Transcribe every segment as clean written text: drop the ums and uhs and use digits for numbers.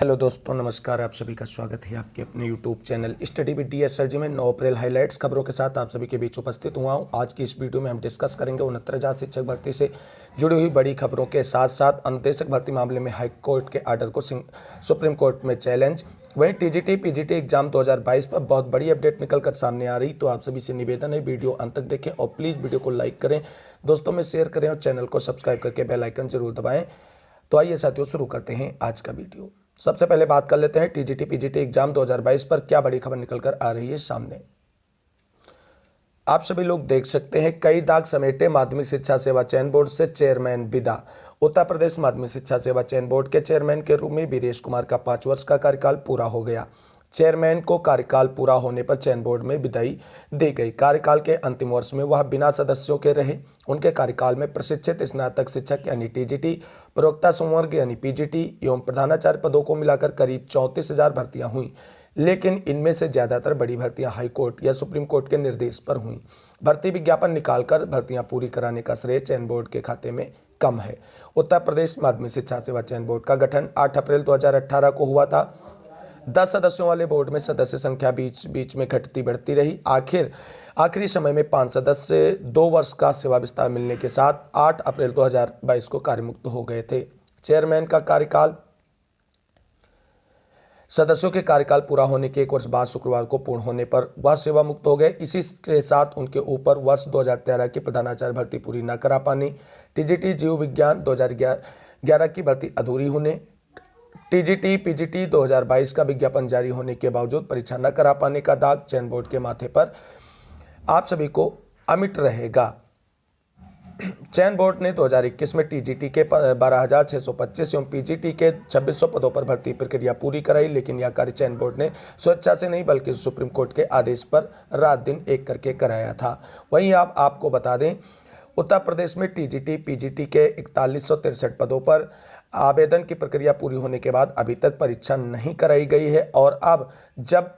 Hello दोस्तों, नमस्कार। आप सभी का स्वागत है आपके अपने YouTube channel study with DSR ji में 9 अप्रैल हाइलाइट्स खबरों के साथ आप सभी के बीच उपस्थित हुआ हूं। आज की इस वीडियो में हम डिस्कस करेंगे 69,000 शिक्षक भर्ती से जुड़ी हुई बड़ी खबरों के साथ साथ अनुदेशक भर्ती मामले में हाई कोर्ट के आर्डर को सुप्रीम कोर्ट में चैलेंज। वहीं टीजीटी पीजीटी एग्जाम 2022 पर बहुत बड़ी अपडेट निकल कर सामने आ रही, तो आप सभी से निवेदन है वीडियो अंत तक देखें और प्लीज़ वीडियो को लाइक करें, दोस्तों में शेयर करें और चैनल को सब्सक्राइब करके बेल आइकन जरूर दबाएं। तो आइए साथियों, शुरू करते हैं आज का वीडियो। सबसे पहले बात कर लेते हैं टीजीटी पीजीटी एग्जाम 2022 पर क्या बड़ी खबर निकल कर आ रही है सामने। आप सभी लोग देख सकते हैं, कई दाग समेटे माध्यमिक शिक्षा सेवा चयन बोर्ड से चेयरमैन विदा। उत्तर प्रदेश माध्यमिक शिक्षा सेवा चयन बोर्ड के चेयरमैन के रूप में वीरेश कुमार का 5 वर्ष का कार्यकाल पूरा हो गया। चेयरमैन को कार्यकाल पूरा होने पर चयन बोर्ड में विदाई दी गई। कार्यकाल के अंतिम वर्ष में वह बिना सदस्यों के रहे। उनके कार्यकाल में प्रशिक्षित स्नातक शिक्षक यानी टीजीटी, प्रवक्ता संवर्ग यानी पीजीटी एवं प्रधानाचार्य पदों को मिलाकर करीब 34,000 भर्तियां हुई, लेकिन इनमें से ज्यादातर बड़ी भर्तियां हाईकोर्ट या सुप्रीम कोर्ट के निर्देश पर हुई। भर्ती विज्ञापन निकालकर भर्तियां पूरी कराने का श्रेय चयन बोर्ड के खाते में कम है। उत्तर प्रदेश माध्यमिक शिक्षा सेवा चयन बोर्ड का गठन 8 अप्रैल 2018 को हुआ था। 10 सदस्यों वाले बोर्ड में सदस्य संख्या बीच बीच में घटती बढ़ती रही। आखिरी समय में 5 सदस्य 2 वर्ष का सेवा विस्तार मिलने के साथ 8 अप्रैल 2022 को कार्यमुक्त हो गए थे। चेयरमैन का कार्यकाल सदस्यों के कार्यकाल पूरा होने के 1 वर्ष बाद शुक्रवार को पूर्ण होने पर वह सेवा मुक्त हो गए। इसी के साथ उनके ऊपर वर्ष 2013 की प्रधानाचार्य भर्ती पूरी न करा पानी, टीजीटी जीव विज्ञान 2011 की भर्ती अधूरी होने, टीजीटी पीजीटी 2022 का विज्ञापन जारी होने के बावजूद परीक्षा न करा पाने का दाग चयन बोर्ड के माथे पर आप सभी को अमिट रहेगा। चयन बोर्ड ने 2021 में टीजीटी के 12,625 एवं पीजीटी के 2,600 पदों पर भर्ती प्रक्रिया पूरी कराई, लेकिन यह कार्य चयन बोर्ड ने स्वेच्छा से नहीं बल्कि सुप्रीम कोर्ट के आदेश पर रात दिन एक करके कराया था। वहीं आपको बता दें, उत्तर प्रदेश में टीजीटी पीजीटी के 4163 पदों पर आवेदन की प्रक्रिया पूरी होने के बाद अभी तक परीक्षा नहीं कराई गई है और अब जब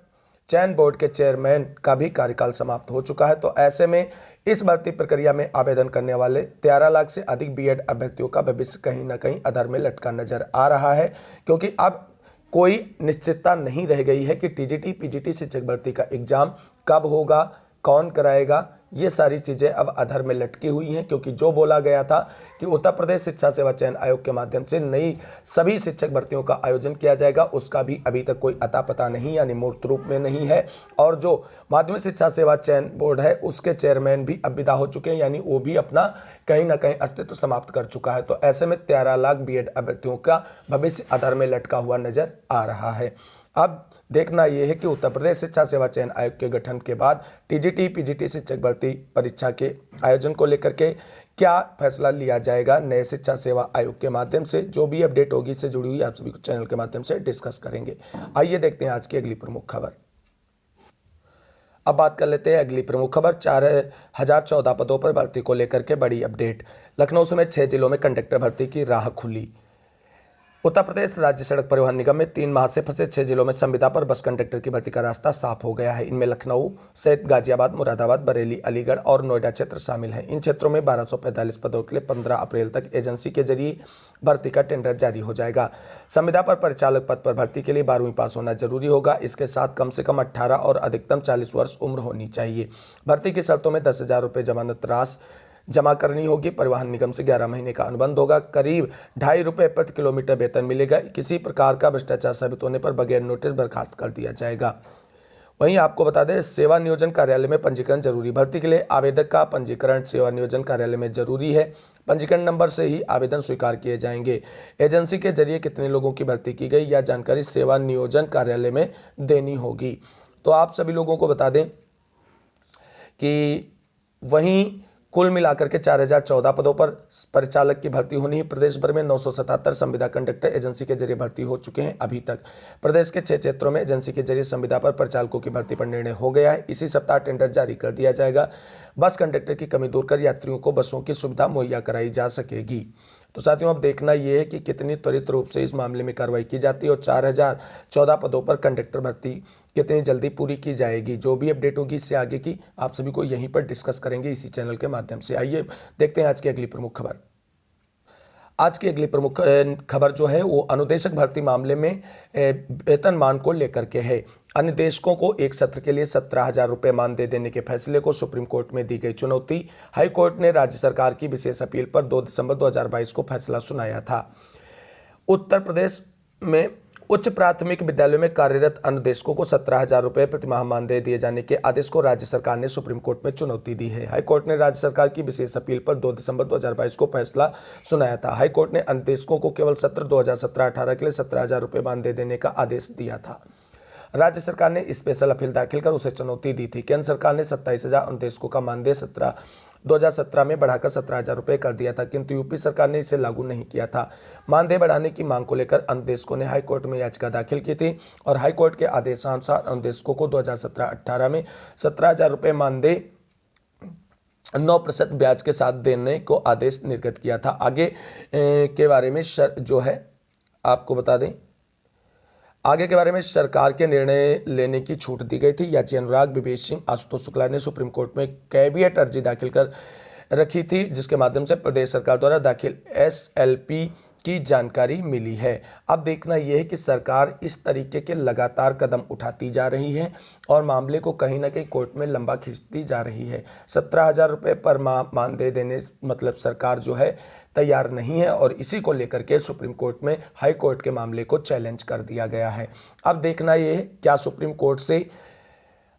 चयन बोर्ड के चेयरमैन का भी कार्यकाल समाप्त हो चुका है, तो ऐसे में इस भर्ती प्रक्रिया में आवेदन करने वाले 13 लाख से अधिक बीएड अभ्यर्थियों का भविष्य कहीं ना कहीं अधर में लटका नजर आ रहा है, क्योंकि अब कोई निश्चितता नहीं रह गई है कि टीजीटी पीजीटी शिक्षक भर्ती का एग्जाम कब होगा, कौन कराएगा। ये सारी चीज़ें अब अधर में लटकी हुई हैं, क्योंकि जो बोला गया था कि उत्तर प्रदेश शिक्षा सेवा चयन आयोग के माध्यम से नई सभी शिक्षक भर्तियों का आयोजन किया जाएगा, उसका भी अभी तक कोई अता पता नहीं, यानी मूर्त रूप में नहीं है। और जो माध्यमिक शिक्षा सेवा चयन बोर्ड है, उसके चेयरमैन भी अब विदा हो चुके हैं, यानी वो भी अपना कहीं ना कहीं अस्तित्व समाप्त कर चुका है। तो ऐसे में 13 लाख बीएड अभ्यर्थियों का भविष्य अधर में लटका हुआ नजर आ रहा है। अब देखना यह है कि उत्तर प्रदेश शिक्षा सेवा चयन आयोग के गठन के बाद टीजीटी पीजीटी शिक्षक भर्ती परीक्षा के आयोजन को लेकर के क्या फैसला लिया जाएगा नए शिक्षा सेवा आयोग के माध्यम से। जो भी अपडेट होगी इससे जुड़ी हुई आप सभी को चैनल के माध्यम से डिस्कस करेंगे। आइए देखते हैं आज की अगली प्रमुख खबर। अब बात कर लेते हैं अगली प्रमुख खबर। 4014 पदों पर भर्ती को लेकर के बड़ी अपडेट। लखनऊ समेत 6 जिलों में कंडक्टर भर्ती की राह खुली। उत्तर प्रदेश राज्य सड़क परिवहन निगम में 3 माह से फंसे 6 जिलों में संविदा पर बस कंडक्टर की भर्ती का रास्ता साफ हो गया है। इनमें लखनऊ सहित गाजियाबाद, मुरादाबाद, बरेली, अलीगढ़ और नोएडा क्षेत्र शामिल हैं। इन क्षेत्रों में 1245 पदों के लिए 15 अप्रैल तक एजेंसी के जरिए भर्ती का टेंडर जारी हो जाएगा। संविदा पर परिचालक पद पर भर्ती के लिए 12वीं पास होना जरूरी होगा। इसके साथ कम से कम 18 और अधिकतम 40 वर्ष उम्र होनी चाहिए। भर्ती की शर्तों में 10,000 रुपये जमानत राशि जमा करनी होगी। परिवहन निगम से 11 महीने का अनुबंध होगा। करीब 2.5 रुपये प्रति किलोमीटर वेतन मिलेगा। किसी प्रकार का भ्रष्टाचार साबित होने पर बगैर नोटिस बर्खास्त कर दिया जाएगा। वहीं आपको बता दें, सेवा नियोजन कार्यालय में पंजीकरण जरूरी। भर्ती के लिए आवेदक का पंजीकरण सेवा नियोजन कार्यालय में जरूरी है। पंजीकरण नंबर से ही आवेदन स्वीकार किए जाएंगे। एजेंसी के जरिए कितने लोगों की भर्ती की गई, यह जानकारी सेवा नियोजन कार्यालय में देनी होगी। तो आप सभी लोगों को बता दें कि वहीं कुल मिलाकर के 4014 पदों पर परिचालक की भर्ती होनी है। प्रदेश भर में 977 संविदा कंडक्टर एजेंसी के जरिए भर्ती हो चुके हैं। अभी तक प्रदेश के 6 क्षेत्रों में एजेंसी के जरिए संविदा पर परिचालकों की भर्ती पर निर्णय हो गया है। इसी सप्ताह टेंडर जारी कर दिया जाएगा। बस कंडक्टर की कमी दूर कर यात्रियों को बसों की सुविधा मुहैया कराई जा सकेगी। तो साथियों, अब देखना यह है कि कितनी त्वरित रूप से इस मामले में कार्रवाई की जाती है और 4014 पदों पर कंडक्टर भर्ती कितनी जल्दी पूरी की जाएगी। जो भी अपडेट होगी इससे आगे की आप सभी को यहीं पर डिस्कस करेंगे इसी चैनल के माध्यम से। आइए देखते हैं आज की अगली प्रमुख खबर। आज की अगली प्रमुख खबर जो है वो अनुदेशक भर्ती मामले में वेतनमान को लेकर के है। अनुदेशकों को एक सत्र के लिए 17,000 रुपये मानदेय देने के फैसले को सुप्रीम कोर्ट में दी गई चुनौती। हाई कोर्ट ने राज्य सरकार की विशेष अपील पर 2 दिसंबर 2022 को फैसला सुनाया था। उत्तर प्रदेश में उच्च प्राथमिक विद्यालयों में कार्यरत अनुदेशकों को 17,000 रुपये प्रतिमाह मानदेय दिए जाने के आदेश को राज्य सरकार ने सुप्रीम कोर्ट में चुनौती दी है। हाईकोर्ट ने राज्य सरकार की विशेष अपील पर 2 दिसंबर 2022 को फैसला सुनाया था। हाईकोर्ट ने अनुदेशकों को केवल सत्र 2017-18 के लिए 17,000 रुपये मानदेय देने का आदेश दिया था। राज्य सरकार ने स्पेशल अपील दाखिल कर उसे चुनौती दी थी। केंद्र सरकार ने 27,000 अनुदेशकों का मानदेय 2017 में बढ़ाकर 17,000 रुपये कर दिया था, किंतु यूपी सरकार ने इसे लागू नहीं किया था। मानदेय बढ़ाने की मांग को लेकर अनुदेशकों ने हाईकोर्ट में याचिका दाखिल की थी और हाईकोर्ट के आदेशानुसार अनुदेशकों को 2017-18 में 17,000 रुपये मानदेय 9% ब्याज के साथ देने को आदेश निर्गत किया था। आगे के बारे में जो है आपको बता दें, आगे के बारे में सरकार के निर्णय लेने की छूट दी गई थी। याची अनुराग, विवेक सिंह, आशुतोष शुक्ला ने सुप्रीम कोर्ट में कैविएट अर्जी दाखिल कर रखी थी, जिसके माध्यम से प्रदेश सरकार द्वारा दाखिल एसएलपी की जानकारी मिली है। अब देखना यह है कि सरकार इस तरीके के लगातार कदम उठाती जा रही है और मामले को कहीं ना कहीं कोर्ट में लंबा खींचती जा रही है। 17,000 रुपये पर माह मानदेय देने मतलब सरकार जो है तैयार नहीं है और इसी को लेकर के सुप्रीम कोर्ट में हाई कोर्ट के मामले को चैलेंज कर दिया गया है। अब देखना यह है क्या सुप्रीम कोर्ट से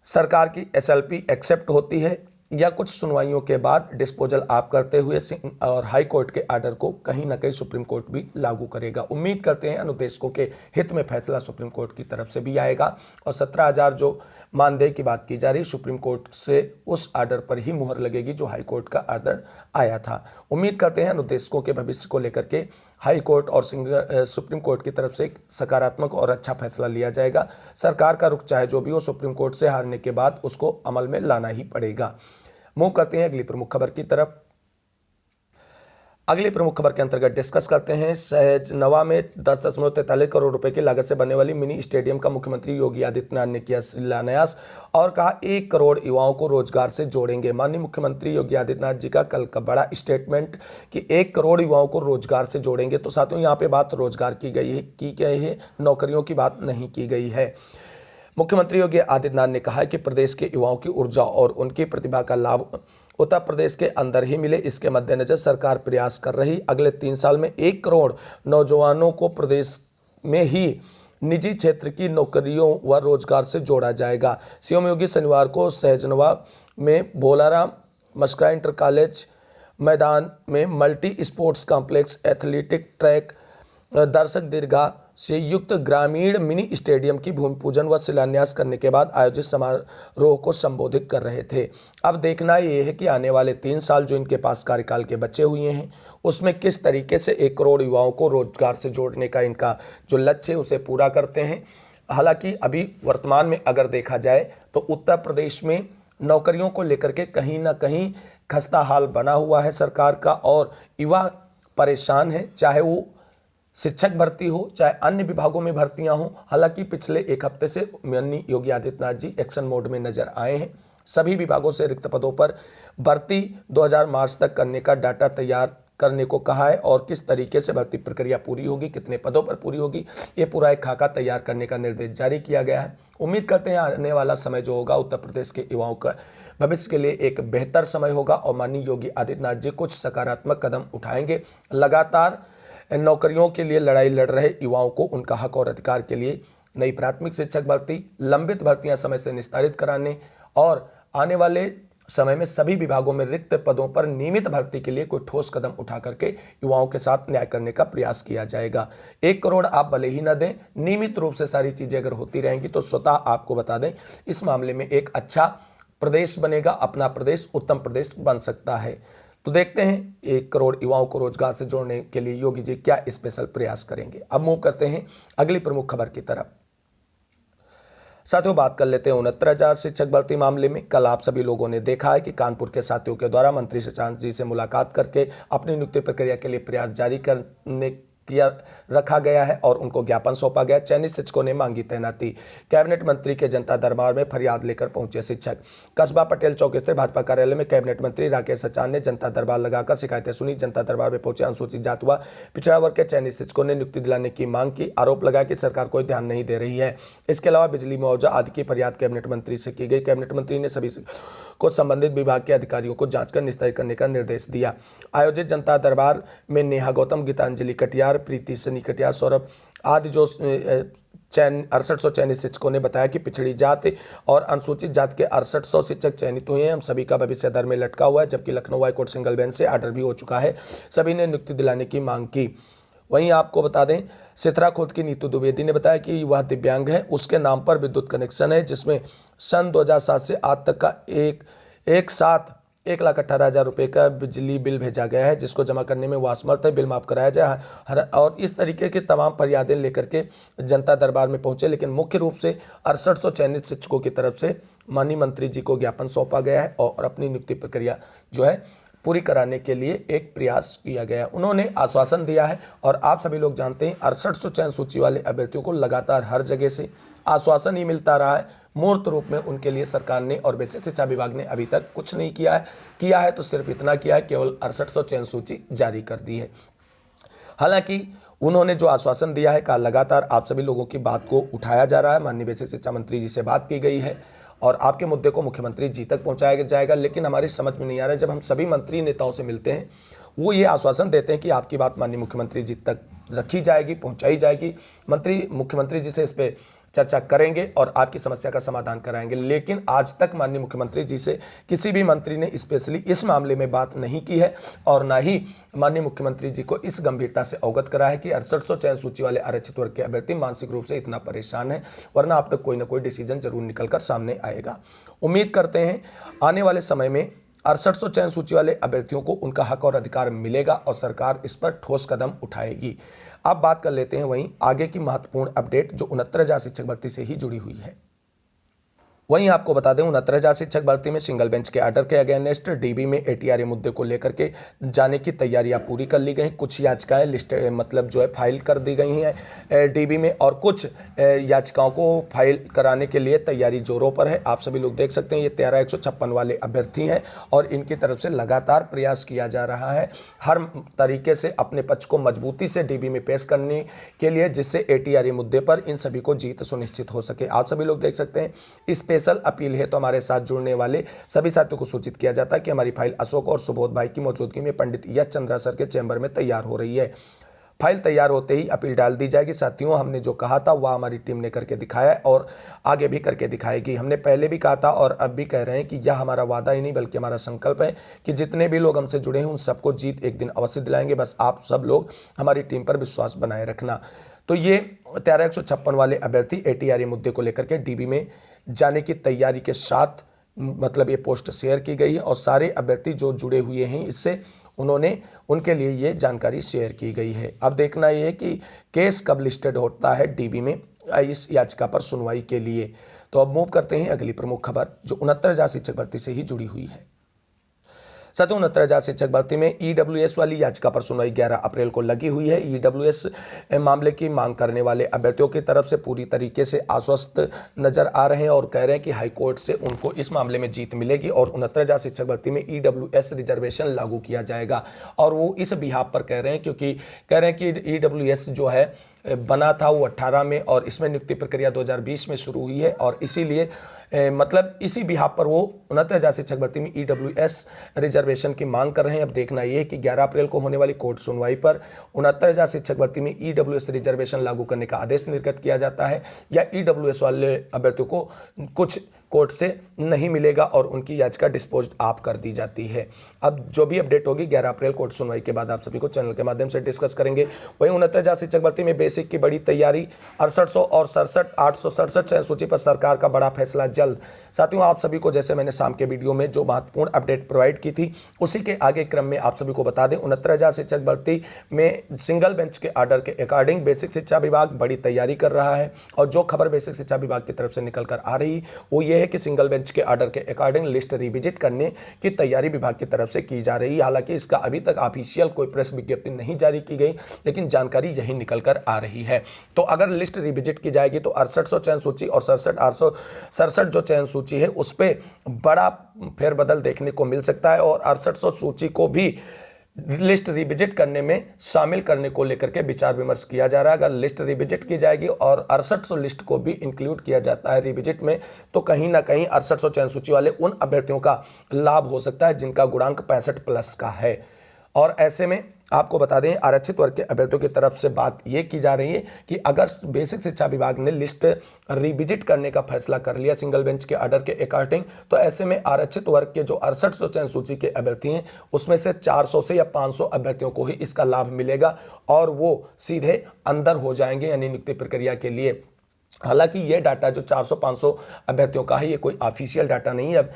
सरकार की एसएलपी एक्सेप्ट होती है या कुछ सुनवाइयों के बाद डिस्पोजल आप करते हुए और हाई कोर्ट के आर्डर को कहीं ना कहीं सुप्रीम कोर्ट भी लागू करेगा। उम्मीद करते हैं अनुदेशकों के हित में फैसला सुप्रीम कोर्ट की तरफ से भी आएगा और 17,000 जो मानदेय की बात की जा रही सुप्रीम कोर्ट से उस आर्डर पर ही मुहर लगेगी जो हाई कोर्ट का आर्डर आया था। उम्मीद करते हैं अनुदेशकों के भविष्य को लेकर के हाई कोर्ट और सुप्रीम कोर्ट की तरफ से एक सकारात्मक और अच्छा फैसला लिया जाएगा। सरकार का रुख चाहे जो भी हो, सुप्रीम कोर्ट से हारने के बाद उसको अमल में लाना ही पड़ेगा। मूव करते हैं अगली प्रमुख खबर की तरफ। अगली प्रमुख खबर के अंतर्गत डिस्कस करते हैं सहजनवा में 10.43 करोड़ रुपए की लागत से बनने वाली मिनी स्टेडियम का मुख्यमंत्री योगी आदित्यनाथ ने किया शिलान्यास और कहा 1 करोड़ युवाओं को रोजगार से जोड़ेंगे। माननीय मुख्यमंत्री योगी आदित्यनाथ जी का कल का बड़ा स्टेटमेंट कि 1 करोड़ युवाओं को रोजगार से जोड़ेंगे। तो साथियों यहाँ पे बात रोजगार की गई है, नौकरियों की बात नहीं की गई है। मुख्यमंत्री योगी आदित्यनाथ ने कहा है कि प्रदेश के युवाओं की ऊर्जा और उनकी प्रतिभा का लाभ उत्तर प्रदेश के अंदर ही मिले, इसके मद्देनजर सरकार प्रयास कर रही अगले 3 साल में 1 करोड़ नौजवानों को प्रदेश में ही निजी क्षेत्र की नौकरियों व रोजगार से जोड़ा जाएगा। सीएम योगी शनिवार को सहजनवा में भोलाराम मस्करा इंटर कॉलेज मैदान में multi sports complex, athletic track, दर्शक दीर्घा से युक्त ग्रामीण मिनी स्टेडियम की भूमि पूजन व शिलान्यास करने के बाद आयोजित समारोह को संबोधित कर रहे थे। अब देखना यह है कि आने वाले 3 साल जो इनके पास कार्यकाल के बचे हुए हैं उसमें किस तरीके से 1 करोड़ युवाओं को रोजगार से जोड़ने का इनका जो लक्ष्य है उसे पूरा करते हैं। हालांकि अभी वर्तमान में अगर देखा जाए तो उत्तर प्रदेश में नौकरियों को लेकर के कहीं ना कहीं खस्ता हाल बना हुआ है सरकार का और युवा परेशान है, चाहे वो शिक्षक भर्ती हो चाहे अन्य विभागों में भर्तियां हो। हालांकि पिछले 1 हफ्ते से माननीय योगी आदित्यनाथ जी एक्शन मोड में नजर आए हैं। सभी विभागों से रिक्त पदों पर भर्ती 2000 मार्च तक करने का डाटा तैयार करने को कहा है और किस तरीके से भर्ती प्रक्रिया पूरी होगी, कितने पदों पर पूरी होगी, ये पूरा एक खाका तैयार करने का निर्देश जारी किया गया है। उम्मीद करते हैं आने वाला समय जो होगा उत्तर प्रदेश के युवाओं का भविष्य के लिए एक बेहतर समय होगा और माननीय योगी आदित्यनाथ जी कुछ सकारात्मक कदम उठाएंगे। लगातार नौकरियों के लिए लड़ाई लड़ रहे युवाओं को उनका हक और अधिकार के लिए नई प्राथमिक शिक्षक भर्ती, लंबित भर्तियां समय से निस्तारित कराने और आने वाले समय में सभी विभागों में रिक्त पदों पर नियमित भर्ती के लिए कोई ठोस कदम उठा करके युवाओं के साथ न्याय करने का प्रयास किया जाएगा। 1 करोड़ आप भले ही न दें, नियमित रूप से सारी चीजें अगर होती रहेंगी तो स्वतः आपको बता दें इस मामले में एक अच्छा प्रदेश बनेगा, अपना प्रदेश उत्तम प्रदेश बन सकता है। तो देखते हैं 1 करोड़ युवाओं को रोजगार से जोड़ने के लिए योगी जी क्या स्पेशल प्रयास करेंगे। अब मूव करते हैं अगली प्रमुख खबर की तरफ। साथियों बात कर लेते हैं 69,000 शिक्षक भर्ती मामले में। कल आप सभी लोगों ने देखा है कि कानपुर के साथियों के द्वारा मंत्री शशांक जी से मुलाकात करके अपनी नियुक्ति प्रक्रिया के लिए प्रयास जारी करने किया रखा गया है और उनको ज्ञापन सौंपा गया। चयनित शिक्षकों ने मांगी तैनाती। कैबिनेट मंत्री के जनता दरबार में फरियाद लेकर पहुंचे शिक्षक। कस्बा पटेल चौक स्थित भाजपा कार्यालय में कैबिनेट मंत्री राकेश सचान ने जनता दरबार लगाकर शिकायतें सुनी। जनता दरबार में पहुंचे अनुसूचित जाति व पिछड़ा वर्ग के चयनित शिक्षकों ने नियुक्ति दिलाने की मांग की। आरोप लगाया कि सरकार कोई ध्यान नहीं दे रही है। इसके अलावा बिजली मुआवजा आदि की फरियाद कैबिनेट मंत्री से की गई। कैबिनेट मंत्री ने सभी को संबंधित विभाग के अधिकारियों को जांच कर निस्तारित करने का निर्देश दिया। आयोजित जनता दरबार में नेहा गौतम, गीतांजलि कटियार, प्रीति सनी कटियार, सौरभ आदि जो 6800 चयनित शिक्षकों ने बताया कि पिछड़ी जाति और अनुसूचित जाति के 6800 शिक्षक चयनित हुए हैं। हम सभी का भविष्य दर में लटका हुआ है, जबकि लखनऊ हाईकोर्ट सिंगल बेंच से ऑर्डर भी हो चुका है। सभी ने नियुक्ति दिलाने की मांग की। वहीं आपको बता दें, सिथरा खुर्द की नीतू द्विवेदी ने बताया कि वह दिव्यांग है, उसके नाम पर विद्युत कनेक्शन है, जिसमें सन 2007 से आज तक का एक साथ 1,18,000 रुपये का बिजली बिल भेजा गया है, जिसको जमा करने में वो असमर्थ है। बिल माफ कराया जाए और इस तरीके की तमाम फरियादें लेकर के जनता दरबार में पहुंचे। लेकिन मुख्य रूप से 6800 चयनित शिक्षकों की तरफ से माननीय मंत्री जी को ज्ञापन सौंपा गया है और अपनी नियुक्ति प्रक्रिया जो है पूरी कराने के लिए एक प्रयास किया गया है। उन्होंने आश्वासन दिया है और आप सभी लोग जानते हैं 6800 चयन सूची वाले अभ्यर्थियों को लगातार हर जगह से आश्वासन ही मिलता रहा है। मूर्त रूप में उनके लिए सरकार ने और बेसिक शिक्षा विभाग ने अभी तक कुछ नहीं किया है तो सिर्फ इतना किया है, केवल 6800 चयन सूची जारी कर दी है। हालांकि उन्होंने जो आश्वासन दिया है, लगातार आप सभी लोगों की बात को उठाया जा रहा है। माननीय बेसिक शिक्षा मंत्री जी से बात की गई है और आपके मुद्दे को मुख्यमंत्री जी तक पहुंचाया जाएगा। लेकिन हमारी समझ में नहीं आ रहा है, जब हम सभी मंत्री नेताओं से मिलते हैं, वो ये आश्वासन देते हैं कि आपकी बात माननीय मुख्यमंत्री जी तक रखी जाएगी, पहुंचाई जाएगी। मुख्यमंत्री जी से इस पर चर्चा करेंगे और आपकी समस्या का समाधान कराएंगे। लेकिन आज तक माननीय मुख्यमंत्री जी से किसी भी मंत्री ने स्पेशली इस मामले में बात नहीं की है और ना ही माननीय मुख्यमंत्री जी को इस गंभीरता से अवगत करा है कि 6800 चयन सूची वाले आरक्षित वर्ग के अभ्यर्थी मानसिक रूप से इतना परेशान है, वरना अब तक कोई ना कोई डिसीजन जरूर निकलकर सामने आएगा। उम्मीद करते हैं आने वाले समय में 6800 चयन सूची वाले अभ्यर्थियों को उनका हक और अधिकार मिलेगा और सरकार इस पर ठोस कदम उठाएगी। अब बात कर लेते हैं वहीं आगे की महत्वपूर्ण अपडेट जो 69,000 शिक्षक भर्ती से ही जुड़ी हुई है। वहीं आपको बता दें 69,000 शिक्षक भर्ती में सिंगल बेंच के ऑर्डर के अगेंस्ट डीबी में एटीआरए मुद्दे को लेकर के जाने की तैयारियां पूरी कर ली गई। कुछ याचिकाएं लिस्ट जो है फाइल कर दी गई हैं डीबी में और कुछ याचिकाओं को फाइल कराने के लिए तैयारी जोरों पर है। आप सभी लोग देख सकते हैं ये 13,156 वाले अभ्यर्थी हैं और इनकी तरफ से लगातार प्रयास किया जा रहा है हर तरीके से अपने पक्ष को मजबूती से डीबी में पेश करने के लिए, जिससे एटीआरए मुद्दे पर इन सभी को जीत सुनिश्चित हो सके। आप सभी लोग देख सकते हैं स्पेशल अपील है तो हमारे साथ जुड़ने वाले सभी साथियों को सूचित किया जाता है कि हमारी फाइल अशोक और सुबोध भाई की मौजूदगी में पंडित यश चंद्रा सर के चैम्बर में तैयार हो रही है। फाइल तैयार होते ही अपील डाल दी जाएगी। साथियों, हमने जो कहा था वह हमारी टीम ने करके दिखाया है और आगे भी करके दिखाएगी। हमने पहले भी कहा था और अब भी कह रहे हैं कि यह हमारा वादा ही नहीं बल्कि हमारा संकल्प है कि जितने भी लोग हमसे जुड़े हैं उन सबको जीत एक दिन अवश्य दिलाएंगे। बस आप सब लोग हमारी टीम पर विश्वास बनाए रखना। तो ये 13,156 वाले अभ्यर्थी एटीआरए मुद्दे को लेकर के डीबी में जाने की तैयारी के साथ ये पोस्ट शेयर की गई है और सारे अभ्यर्थी जो जुड़े हुए हैं इससे उनके लिए ये जानकारी शेयर की गई है। अब देखना ये है कि केस कब लिस्टेड होता है डीबी में इस याचिका पर सुनवाई के लिए। तो अब मूव करते हैं अगली प्रमुख खबर जो 69,000 शिक्षक भर्ती से ही जुड़ी हुई है। 69,000 शिक्षक भर्ती में ईडब्ल्यूएस वाली याचिका पर सुनवाई 11 अप्रैल को लगी हुई है। ईडब्ल्यूएस मामले की मांग करने वाले अभ्यर्थियों की तरफ से पूरी तरीके से आश्वस्त नजर आ रहे हैं और कह रहे हैं कि हाईकोर्ट से उनको इस मामले में जीत मिलेगी और 69,000 शिक्षक भर्ती में ईडब्ल्यूएस रिजर्वेशन लागू किया जाएगा। और वो इस बिहाफ पर कह रहे हैं क्योंकि कह रहे हैं कि ईडब्ल्यूएस जो है बना था वो 18 में और इसमें नियुक्ति प्रक्रिया 2020 में शुरू हुई है और इसीलिए इसी बिहाफ पर वो 69,000 शिक्षक भर्ती में ईडब्ल्यूएस रिजर्वेशन की मांग कर रहे हैं। अब देखना ये है कि 11 अप्रैल को होने वाली कोर्ट सुनवाई पर 69,000 शिक्षक भर्ती में ईडब्ल्यूएस रिजर्वेशन लागू करने का आदेश निर्गत किया जाता है या ईडब्ल्यूएस वाले अभ्यर्थियों को कुछ कोर्ट से नहीं मिलेगा और उनकी याचिका डिस्पोज ऑफ कर दी जाती है। अब जो भी अपडेट होगी 11 अप्रैल कोर्ट सुनवाई के बाद आप सभी को चैनल के माध्यम से डिस्कस करेंगे। वहीं 69,000 शिक्षक भर्ती में बेसिक की बड़ी तैयारी 6800 और 867 चयन सूची पर सरकार का बड़ा फैसला जल्द। साथियों, आप सभी को जैसे मैंने शाम के वीडियो में जो महत्वपूर्ण अपडेट प्रोवाइड की थी उसी के आगे क्रम में आप सभी को बता दें 69,000 शिक्षक भर्ती में सिंगल बेंच के ऑर्डर के अकॉर्डिंग बेसिक शिक्षा विभाग बड़ी तैयारी कर रहा है और जो खबर बेसिक शिक्षा विभाग की तरफ से निकल कर आ रही वो ये यह है कि सिंगल बेंच के ऑर्डर के अकॉर्डिंग लिस्ट रिविजिट करने की तैयारी विभाग की तरफ से की जा रही है। हालांकि इसका अभी तक ऑफिशियल कोई प्रेस विज्ञप्ति नहीं जारी की गई, लेकिन जानकारी यही निकल कर आ रही है। तो अगर लिस्ट रिविजिट की जाएगी तो 6800 चयन सूची और 67 जो चयन सूची है उस पर बड़ा फेरबदल देखने को मिल सकता है और 6800 सूची को भी लिस्ट रिविजिट करने में शामिल करने को लेकर के विचार विमर्श किया जा रहा है। अगर लिस्ट रिविजिट की जाएगी और 6800 लिस्ट को भी इंक्लूड किया जाता है रिविजिट में, तो कहीं ना कहीं 6800 चयन सूची वाले उन अभ्यर्थियों का लाभ हो सकता है जिनका गुणांक 65+ का है। और ऐसे में आपको बता दें, आरक्षित वर्ग के अभ्यर्थियों की तरफ से बात ये की जा रही है कि अगर बेसिक शिक्षा विभाग ने लिस्ट रिविजिट करने का फैसला कर लिया सिंगल बेंच के ऑर्डर के अकॉर्डिंग, तो ऐसे में आरक्षित वर्ग के जो 6800 चयन सूची के अभ्यर्थी हैं उसमें से 400 से या 500 अभ्यर्थियों को ही इसका लाभ मिलेगा और वो सीधे अंदर हो जाएंगे यानी नियुक्ति प्रक्रिया के लिए। हालांकि ये डाटा जो 400-500 अभ्यर्थियों का है ये कोई ऑफिशियल डाटा नहीं है,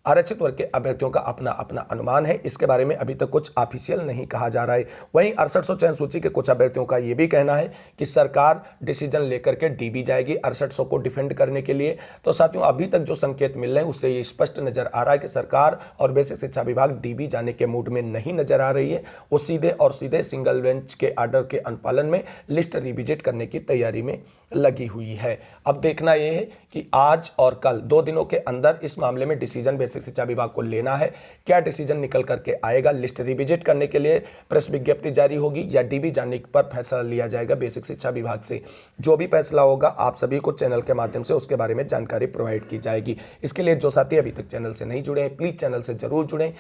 आरक्षित वर्ग के अभ्यर्थियों का अपना अपना अनुमान है। इसके बारे में अभी तक कुछ ऑफिशियल नहीं कहा जा रहा है। वहीं 6800 चयन सूची के कुछ अभ्यर्थियों का यह भी कहना है कि सरकार डिसीजन लेकर के डीबी जाएगी 6800 को डिफेंड करने के लिए। तो साथियों, अभी तक जो संकेत मिल रहे हैं उससे ये स्पष्ट नजर आ रहा है कि सरकार और बेसिक शिक्षा विभाग डीबी जाने के मूड में नहीं नजर आ रही है। वो सीधे और सीधे सिंगल बेंच के ऑर्डर के अनुपालन में लिस्ट रिविजिट करने की तैयारी में लगी हुई है। अब देखना यह है कि आज और कल 2 दिनों के अंदर इस मामले में डिसीजन बेसिक शिक्षा विभाग को लेना है। क्या डिसीजन निकल करके आएगा, लिस्ट रिविजिट करने के लिए प्रेस विज्ञप्ति जारी होगी या डीबी जाने पर फैसला लिया जाएगा बेसिक शिक्षा विभाग से। जो भी फैसला होगा आप सभी को चैनल के माध्यम से उसके बारे में जानकारी प्रोवाइड की जाएगी। इसके लिए जो साथी अभी तक चैनल से नहीं जुड़े हैं प्लीज चैनल से जरूर जुड़ें।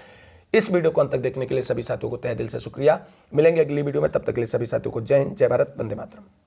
इस वीडियो को अंत तक देखने के लिए सभी साथियों को तहे दिल से शुक्रिया। मिलेंगे अगली वीडियो में, तब तक के लिए सभी साथियों को जय हिंद, जय भारत, वंदे मातरम।